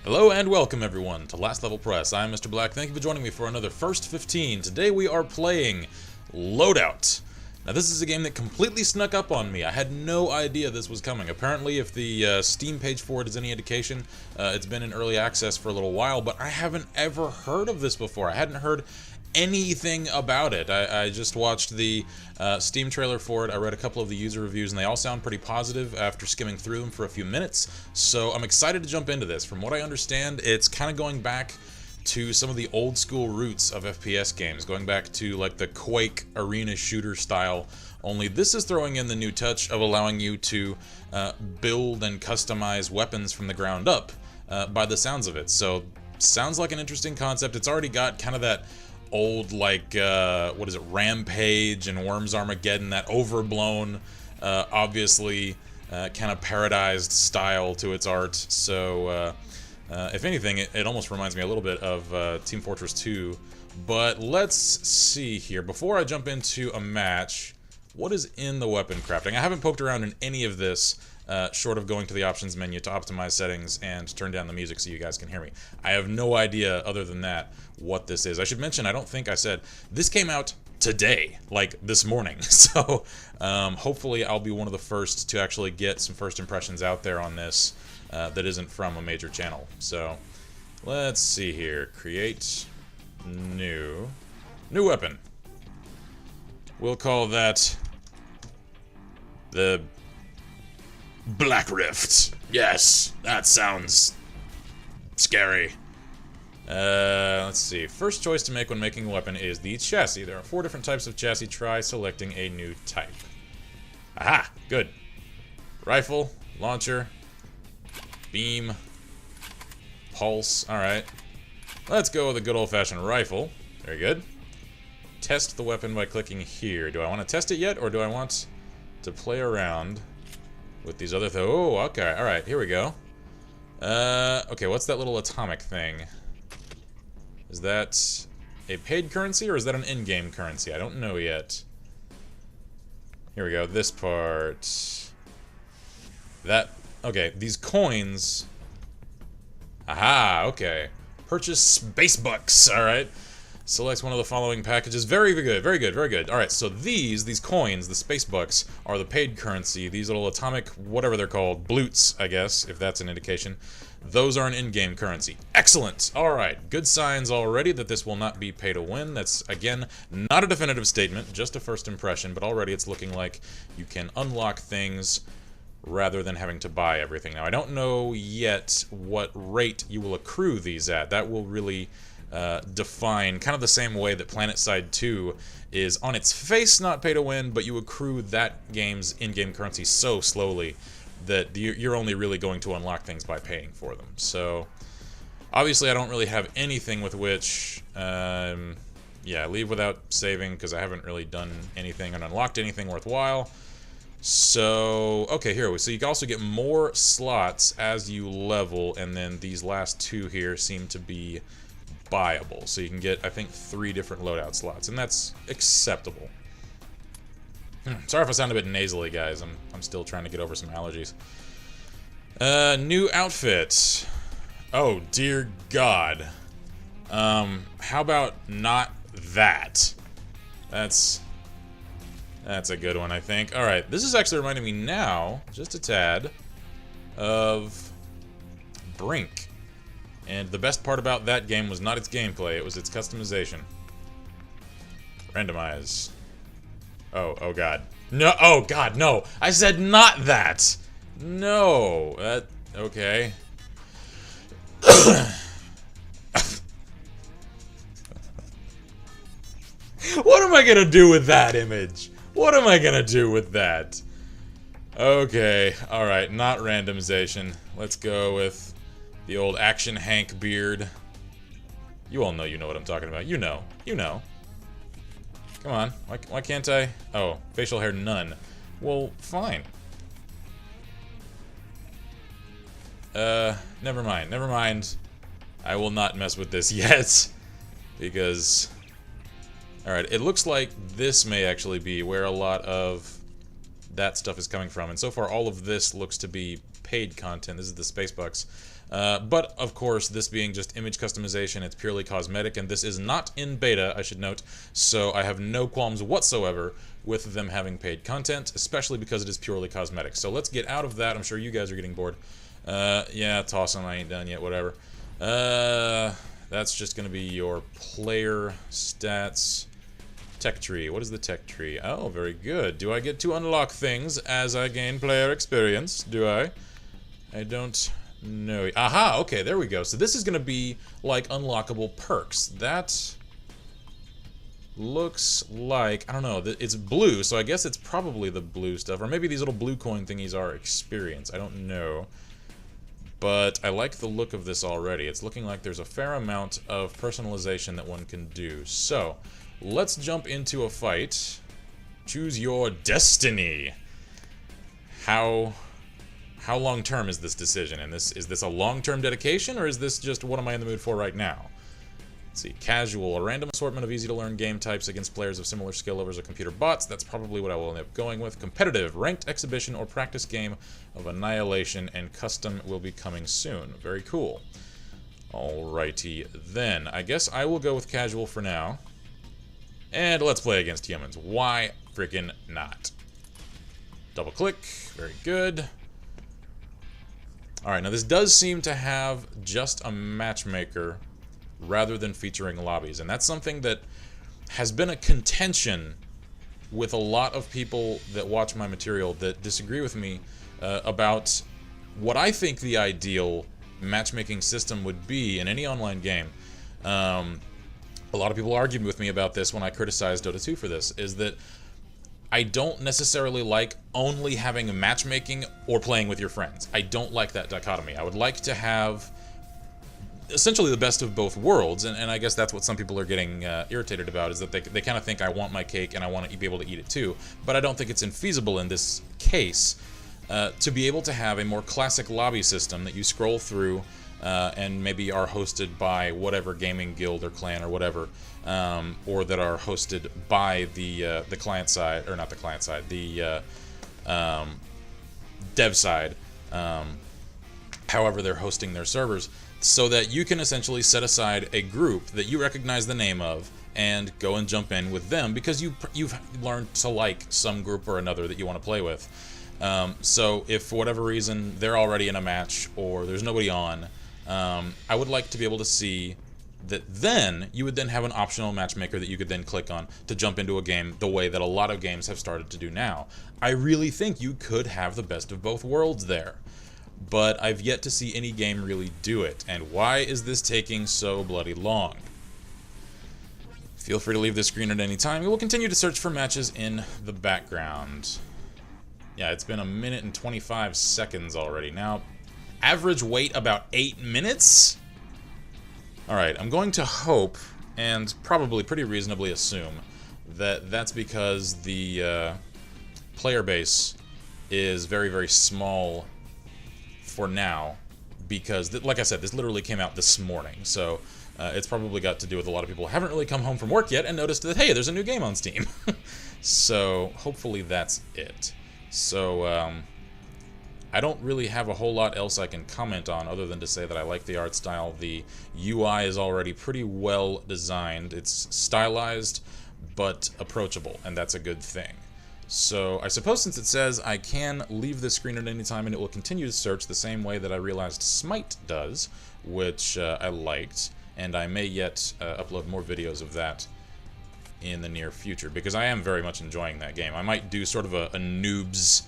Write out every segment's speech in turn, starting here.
Hello and welcome everyone to Last Level Press. I'm Mr. Black. Thank you for joining me for another First 15. Today we are playing Loadout. Now this is a game that completely snuck up on me. I had no idea this was coming. Apparently, if the Steam page for it is any indication, it's been in early access for a little while, but I haven't ever heard of this before. I hadn't heard anything about it. I just watched the Steam trailer for it. I read a couple of the user reviews and they all sound pretty positive after skimming through them for a few minutes. So I'm excited to jump into this. From what I understand, it's kind of going back to some of the old school roots of FPS games, going back to like the Quake arena shooter style, only this is throwing in the new touch of allowing you to build and customize weapons from the ground up by the sounds of it. So sounds like an interesting concept. It's already got kind of that old, like, what is it, Rampage and Worms Armageddon, that overblown, obviously kind of parodized style to its art. So if anything, it almost reminds me a little bit of Team Fortress 2. But let's see here. Before I jump into a match, what is in the weapon crafting? I haven't poked around in any of this, short of going to the options menu to optimize settings and turn down the music so you guys can hear me. I have no idea, other than that, what this is. I should mention, I don't think I said, this came out today, like this morning. So hopefully I'll be one of the first to actually get some first impressions out there on this that isn't from a major channel. So let's see here. Create new weapon. We'll call that the Black Rift. Yes, that sounds scary. Let's see. First choice to make when making a weapon is the chassis. There are 4 different types of chassis. Try selecting a new type. Aha! Good. Rifle, launcher, beam, pulse. Alright. Let's go with a good old-fashioned rifle. Very good. Test the weapon by clicking here. Do I want to test it yet, or do I want to play around with these other oh, okay. Alright, here we go. Okay, what's that little atomic thing? Is that a paid currency, or is that an in-game currency? I don't know yet. Here we go, this part. That, okay, these coins. Aha, okay. Purchase space bucks, alright. Select one of the following packages. Very good, very good, very good. Alright, so these coins, the space bucks, are the paid currency. These little atomic, whatever they're called, bloots, I guess, if that's an indication. Those are an in-game currency. Excellent! Alright, good signs already that this will not be pay to win. That's, again, not a definitive statement, just a first impression, but already it's looking like you can unlock things rather than having to buy everything. Now, I don't know yet what rate you will accrue these at. That will really define, kind of the same way that PlanetSide 2 is on its face not pay to win, but you accrue that game's in-game currency so slowly that you're only really going to unlock things by paying for them. So, obviously I don't really have anything with which, yeah, leave without saving, because I haven't really done anything and unlocked anything worthwhile. So, okay, here we so you can also get more slots as you level, and then these last 2 here seem to be buyable. So you can get, I think, 3 different loadout slots, and that's acceptable. Sorry if I sound a bit nasally, guys. I'm still trying to get over some allergies. New outfit. Oh, dear God. How about not that? That's a good one, I think. Alright, this is actually reminding me now, just a tad, of Brink. And the best part about that game was not its gameplay, it was its customization. Randomize. Oh God. No, oh God, no! I said not that! No! Okay. What am I gonna do with that image? What am I gonna do with that? Okay, alright, not randomization. Let's go with the old Action Hank beard. You all know you know what I'm talking about. You know. You know. Come on. Why can't I? Oh, facial hair none. Well, fine. Never mind. Never mind. I will not mess with this yet. Because... Alright, it looks like this may actually be where a lot of that stuff is coming from. And so far, all of this looks to be paid content. This is the Spacebucks. But, of course, this being just image customization, it's purely cosmetic, and this is not in beta, I should note, so I have no qualms whatsoever with them having paid content, especially because it is purely cosmetic. So let's get out of that. I'm sure you guys are getting bored. Yeah, toss them. I ain't done yet, whatever. That's just going to be your player stats. Tech tree. What is the tech tree? Oh, very good. Do I get to unlock things as I gain player experience? Do I? I don't know. Aha, okay, there we go. So this is going to be like unlockable perks. That looks like, I don't know, it's blue, so I guess it's probably the blue stuff. Or maybe these little blue coin thingies are experience. I don't know. But I like the look of this already. It's looking like there's a fair amount of personalization that one can do. So, let's jump into a fight. Choose your destiny. How long-term is this decision? And is this a long-term dedication, or is this just what am I in the mood for right now? Let's see. Casual, a random assortment of easy-to-learn game types against players of similar skill levels or computer bots. That's probably what I will end up going with. Competitive, ranked exhibition or practice game of annihilation, and custom will be coming soon. Very cool. Alrighty then. I guess I will go with casual for now. And let's play against humans. Why freaking not? Double click. Very good. Alright, now this does seem to have just a matchmaker rather than featuring lobbies, and that's something that has been a contention with a lot of people that watch my material that disagree with me about what I think the ideal matchmaking system would be in any online game. A lot of people argued with me about this when I criticized Dota 2 for this, is that I don't necessarily like only having matchmaking or playing with your friends. I don't like that dichotomy. I would like to have essentially the best of both worlds, and I guess that's what some people are getting irritated about, is that they kind of think I want my cake and I want to be able to eat it too, but I don't think it's infeasible in this case to be able to have a more classic lobby system that you scroll through and maybe are hosted by whatever gaming guild or clan or whatever, or that are hosted by the client side, or not the client side, the dev side, however they're hosting their servers, so that you can essentially set aside a group that you recognize the name of and go and jump in with them because you've learned to like some group or another that you want to play with. So if for whatever reason they're already in a match or there's nobody on, I would like to be able to see that then you would then have an optional matchmaker that you could then click on to jump into a game the way that a lot of games have started to do now. I really think you could have the best of both worlds there. But I've yet to see any game really do it. And why is this taking so bloody long? Feel free to leave this screen at any time. We will continue to search for matches in the background. Yeah, it's been 1 minute and 25 seconds already. Now, average wait about 8 minutes? Alright, I'm going to hope, and probably pretty reasonably assume, that that's because the player base is very, very small for now, because, like I said, this literally came out this morning, so it's probably got to do with a lot of people who haven't really come home from work yet and noticed that, hey, there's a new game on Steam. So, hopefully that's it. So, I don't really have a whole lot else I can comment on other than to say that I like the art style. The UI is already pretty well designed. It's stylized, but approachable, and that's a good thing. So I suppose since it says I can leave this screen at any time and it will continue to search the same way that I realized Smite does, which I liked, and I may yet upload more videos of that in the near future, because I am very much enjoying that game. I might do sort of a noobs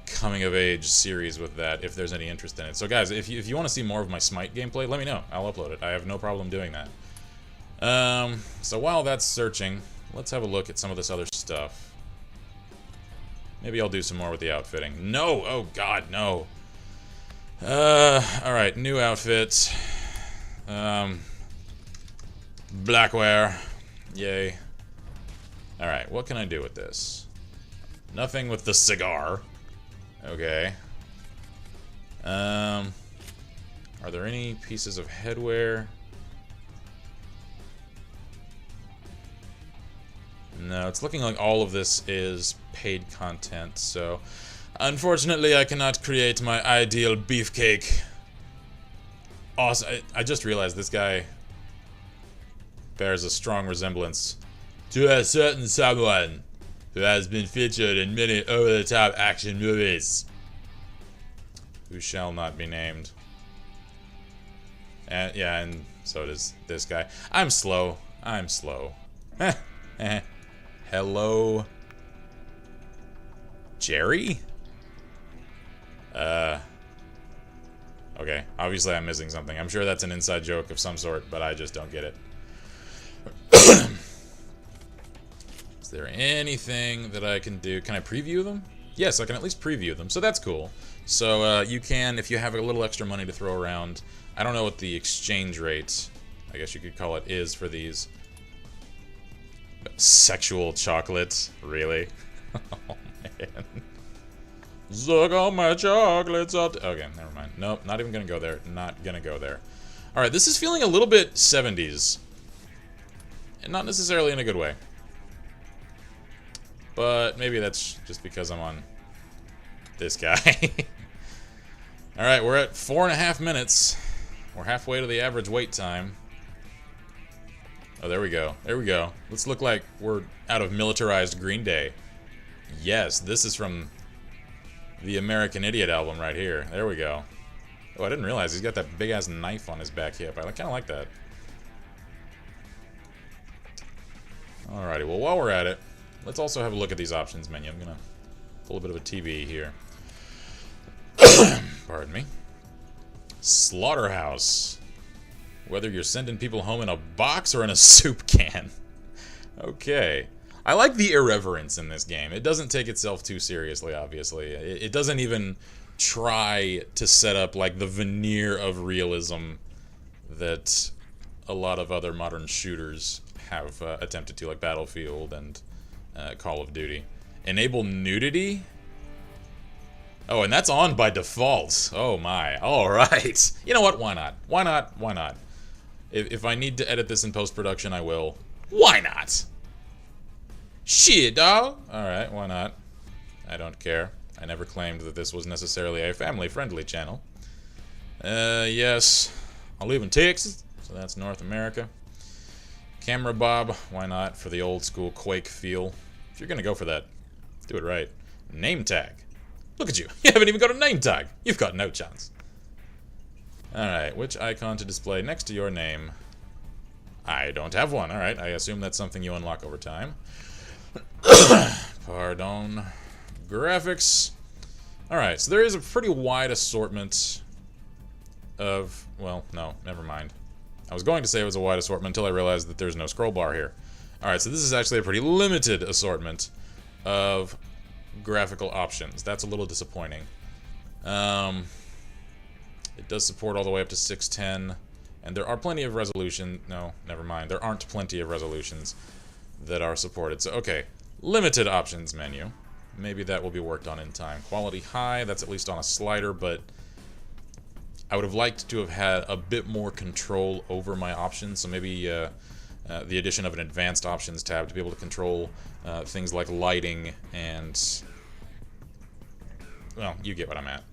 coming-of-age series with that if there's any interest in it. So guys, if you want to see more of my Smite gameplay, let me know. I'll upload it. I have no problem doing that. So while that's searching, let's have a look at some of this other stuff. Maybe I'll do some more with the outfitting. No! Oh god, no. Alright, new outfit. Blackware. Yay. Alright, what can I do with this? Nothing with the cigar. Okay. Are there any pieces of headwear? No, it's looking like all of this is paid content, so unfortunately I cannot create my ideal beefcake awesome. I just realized this guy bears a strong resemblance to a certain someone who has been featured in many over-the-top action movies, who shall not be named. And yeah, and so does this guy. I'm slow. I'm slow. Hello, Jerry? Okay, obviously I'm missing something. I'm sure that's an inside joke of some sort, but I just don't get it. Is there anything that I can do? Can I preview them? Yes, I can at least preview them, so that's cool. So you can, if you have a little extra money to throw around, I don't know what the exchange rate, I guess you could call it, is for these. Sexual chocolate? Really? Oh, man. Suck all my chocolates up. Okay, never mind. Nope, not even gonna go there. Not gonna go there. Alright, this is feeling a little bit 70s. And not necessarily in a good way. But maybe that's just because I'm on this guy. Alright, we're at 4.5 minutes. We're halfway to the average wait time. Oh, there we go. There we go. Let's look like we're out of militarized Green Day. Yes, this is from the American Idiot album right here. There we go. Oh, I didn't realize he's got that big-ass knife on his back hip. I kind of like that. Alrighty, well, while we're at it, let's also have a look at these options menu. I'm going to pull a bit of a TV here. Pardon me. Slaughterhouse. Whether you're sending people home in a box or in a soup can. Okay. I like the irreverence in this game. It doesn't take itself too seriously, obviously. It doesn't even try to set up, like, the veneer of realism that a lot of other modern shooters have attempted to, like Battlefield and Call of Duty. Enable nudity? Oh, and that's on by default. Oh my. Alright. You know what? Why not? Why not? Why not? If I need to edit this in post-production, I will. Why not? Shit, dog. Alright, why not? I don't care. I never claimed that this was necessarily a family-friendly channel. Yes. I live in Texas, so that's North America. Camera bob, why not? For the old-school Quake feel. If you're gonna go for that, do it right. Name tag. Look at you. You haven't even got a name tag. You've got no chance. Alright, which icon to display next to your name? I don't have one. Alright, I assume that's something you unlock over time. Pardon. Graphics. Alright, so there is a pretty wide assortment of... Well, no, never mind. I was going to say it was a wide assortment until I realized that there's no scroll bar here. Alright, so this is actually a pretty limited assortment of graphical options. That's a little disappointing. It does support all the way up to 610, and there are plenty of resolution. No, never mind. There aren't plenty of resolutions that are supported. So, okay, limited options menu. Maybe that will be worked on in time. Quality high, that's at least on a slider, but I would have liked to have had a bit more control over my options. So maybe the addition of an advanced options tab to be able to control things like lighting and... Well, you get what I'm at.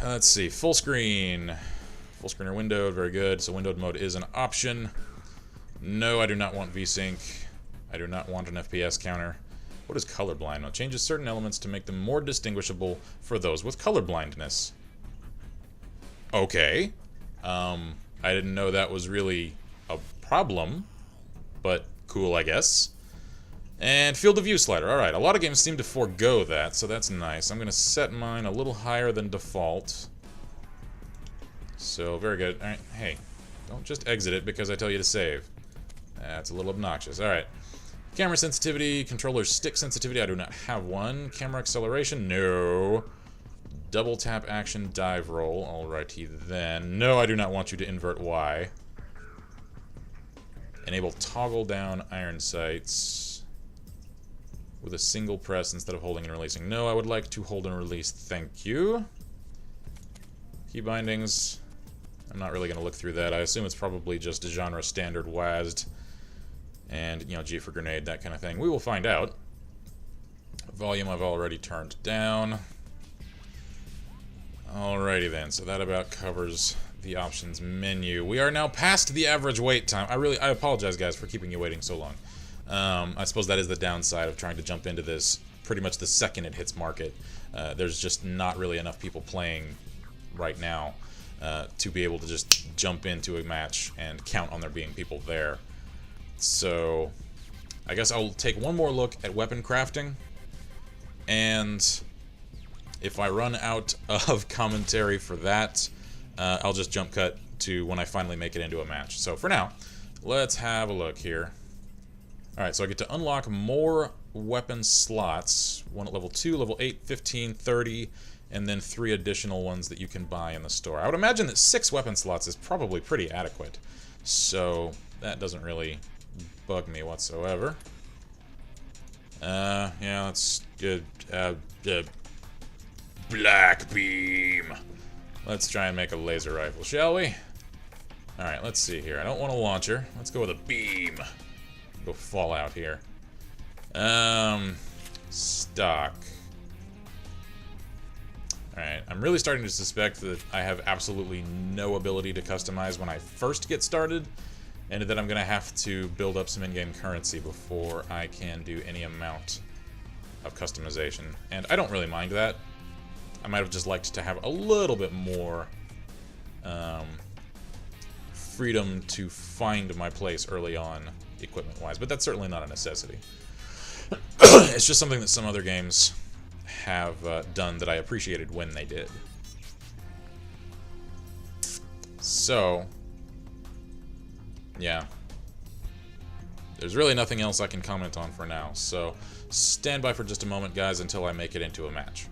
Let's see, full screen. Full screen or windowed, very good. So windowed mode is an option. No, I do not want VSync. I do not want an FPS counter. What is colorblind? Well, it changes certain elements to make them more distinguishable for those with colorblindness. Okay. I didn't know that was really a problem, but cool, I guess. And field of view slider. Alright, a lot of games seem to forego that, so that's nice. I'm going to set mine a little higher than default. So, very good. Alright, hey, don't just exit it because I tell you to save. That's a little obnoxious. Alright. Camera sensitivity, controller stick sensitivity, I do not have one. Camera acceleration, no. Double tap action, dive roll, alrighty then. No, I do not want you to invert Y. Enable toggle down iron sights with a single press instead of holding and releasing. No, I would like to hold and release, thank you. Key bindings, I'm not really going to look through that. I assume it's probably just genre standard WASD. And, you know, G for grenade, that kind of thing. We will find out. Volume I've already turned down. Alrighty then, so that about covers the options menu. We are now past the average wait time. I apologize, guys, for keeping you waiting so long. I suppose that is the downside of trying to jump into this pretty much the second it hits market. There's just not really enough people playing right now to be able to just jump into a match and count on there being people there. So I guess I'll take one more look at weapon crafting, and if I run out of commentary for that, I'll just jump cut to when I finally make it into a match. So for now, let's have a look here. Alright, so I get to unlock more weapon slots. One at level 2, level 8, 15, 30, and then 3 additional ones that you can buy in the store. I would imagine that 6 weapon slots is probably pretty adequate. So that doesn't really bug me whatsoever. Yeah, that's good. Black beam. Let's try and make a laser rifle, shall we? Alright, let's see here. I don't want a launcher. Let's go with a beam. Go Fallout here. Stock. Alright, I'm really starting to suspect that I have absolutely no ability to customize when I first get started, and that I'm going to have to build up some in-game currency before I can do any amount of customization. And I don't really mind that. I might have just liked to have a little bit more freedom to find my place early on, equipment-wise, but that's certainly not a necessity. It's just something that some other games have done that I appreciated when they did. So, yeah. There's really nothing else I can comment on for now, so stand by for just a moment, guys, until I make it into a match.